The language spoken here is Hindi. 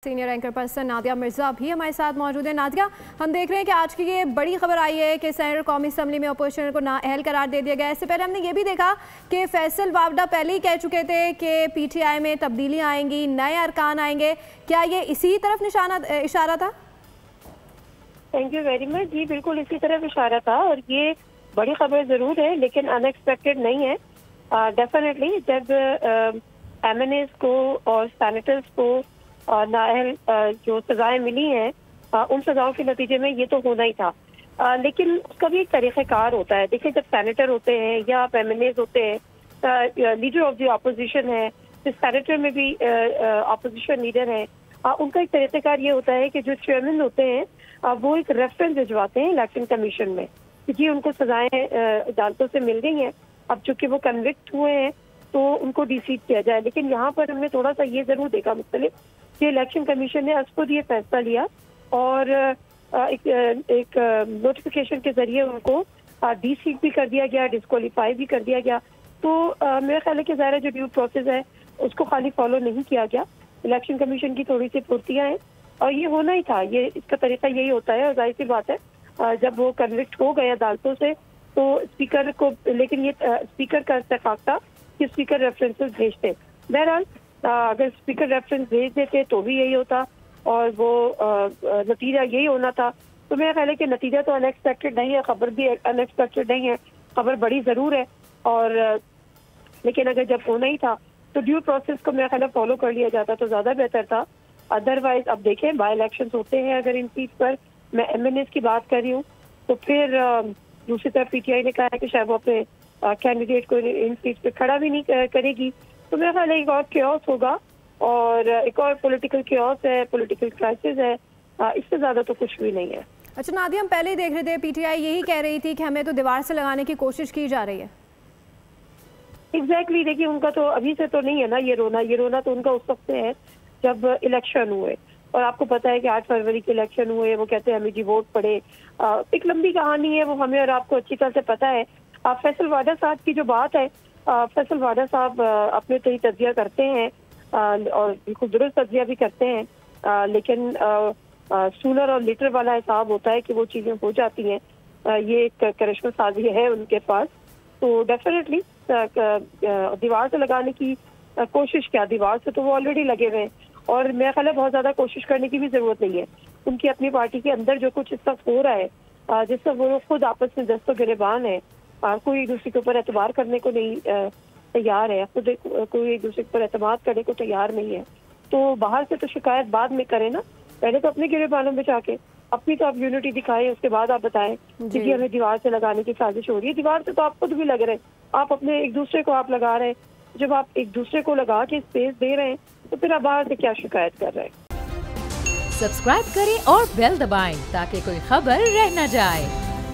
Senior anchor person Nadia Mirza भी हमारे साथ मौजूद है। नादिया, हम देख रहे हैं कि आज की ये बड़ी खबर आई है कि सेनेटर कौमी असम्बली में अपोजिशन को नाअहल करार दे दिया गया है। इससे पहले हमने ये भी देखा कि फैसल वावडा पहले ही कह चुके थे कि पीटीआई में तब्दीलियां आएंगी, नए अरकान आएंगे। क्या ये इसी तरफ इशारा था? Thank you very much. जी बिल्कुल इसी तरफ इशारा था और ये बड़ी खबर जरूर है लेकिन अनएक्सपेक्टेड नहीं है। डेफिनेटली जब एमएनएस को और सेनेटर्स को नाअहल जो सजाएं मिली हैं उन सजाओं के नतीजे में ये तो होना ही था, लेकिन उसका भी एक तरीक़ाकार होता है। देखिए, जब सेनेटर होते हैं या आप एमएनएस होते हैं, लीडर ऑफ द अपोजिशन है, तो सेनेटर में भी अपोजिशन लीडर है, उनका एक तरीक़ाकार ये होता है कि जो चेयरमैन होते हैं वो एक रेफरेंस भिजवाते हैं इलेक्शन कमीशन में कि जी उनको सजाएं अदालतों से मिल गई हैं, अब चूंकि वो कन्विक्ट हुए हैं तो उनको डिसीट किया जाए। लेकिन यहाँ पर हमने थोड़ा सा ये जरूर देखा मुख्तलिफ कि इलेक्शन कमीशन ने खुद ये फैसला लिया और एक नोटिफिकेशन के जरिए उनको डिसीट भी कर दिया गया, डिस्क्वालीफाई भी कर दिया गया। तो मेरा ख्याल है कि ज़ाहिर जो ड्यू प्रोसेस है उसको खाली फॉलो नहीं किया गया। इलेक्शन कमीशन की थोड़ी सी फुर्तियाँ हैं और ये होना ही था, ये इसका तरीका यही होता है। और जाहिर सी बात है जब वो कन्विक्ट हो गए अदालतों से तो स्पीकर को, लेकिन ये स्पीकर का इत्तेफाक था कि स्पीकर रेफरेंसेस भेजते। बहरहाल अगर स्पीकर रेफरेंस भेज देते तो भी यही होता और वो नतीजा यही होना था। तो मेरा ख्याल है कि नतीजा तो अनएक्सपेक्टेड नहीं है, खबर भी अनएक्सपेक्टेड नहीं है, खबर बड़ी ज़रूर है। और लेकिन अगर जब होना ही था तो ड्यू प्रोसेस को मेरा ख्याल है फॉलो कर लिया जाता तो ज़्यादा बेहतर था। अदरवाइज अब देखें बाई इलेक्शन होते हैं, अगर इन सीट पर मैं एमएनएस की बात कर रही हूँ तो फिर दूसरी तरफ पीटीआई ने कहा है कि शायद वो अपने कैंडिडेट को इन सीट पे खड़ा भी नहीं करेगी। तो मेरा ख्याल है एक और क्योस होगा और एक और पॉलिटिकल क्योस है, पॉलिटिकल क्राइसिस है, इससे ज्यादा तो कुछ भी नहीं है। अच्छा नादिया, हम पहले ही देख रहे थे पीटीआई यही कह रही थी कि हमें तो दीवार से लगाने की कोशिश की जा रही है। एग्जैक्टली देखिए, उनका तो अभी से तो नहीं है ना ये रोना तो उनका उस वक्त से है जब इलेक्शन हुए। और आपको पता है कि 8 फरवरी के इलेक्शन हुए, वो कहते हैं हमें जी वोट पड़े। एक लंबी कहानी है, वो हमें और आपको अच्छी तरह से पता है। फैसल वाडा साहब की जो बात है, फैसल वाडा साहब अपने तो ही तज्जिया करते हैं और बिल्कुल दुरुस्त तज्जिया भी करते हैं, लेकिन सूनर और लेटर वाला हिसाब होता है कि वो चीज़ें हो जाती हैं। ये एक करिश्मा साजी है उनके पास। तो डेफिनेटली दीवार से लगाने की कोशिश, क्या दीवार से तो वो ऑलरेडी लगे हुए हैं और मेरा ख्याल है बहुत ज़्यादा कोशिश करने की भी ज़रूरत नहीं है। उनकी अपनी पार्टी के अंदर जो कुछ इस वक्त हो रहा है जिससे वो लोग खुद आपस में दस्तो गिरेबान है, कोई एक दूसरे के ऊपर एतबार करने को नहीं तैयार है, खुद कोई एक दूसरे के ऊपर एतमाद करने को तैयार नहीं है। तो बाहर से तो शिकायत बाद में करें ना, पहले तो अपने गिरेबानों में जाके अपनी तो आप यूनिटी दिखाएं, उसके बाद आप बताएं कि हमें दीवार से लगाने की साजिश हो रही है। दीवार से तो आप खुद भी लग रहे हैं, आप अपने एक दूसरे को आप लगा रहे हैं। जब आप एक दूसरे को लगा के स्पेस दे रहे हैं तो फिर आप बाहर से क्या शिकायत कर रहे हैं। सब्सक्राइब करें और बेल दबाएं ताकि कोई खबर रह न जाए।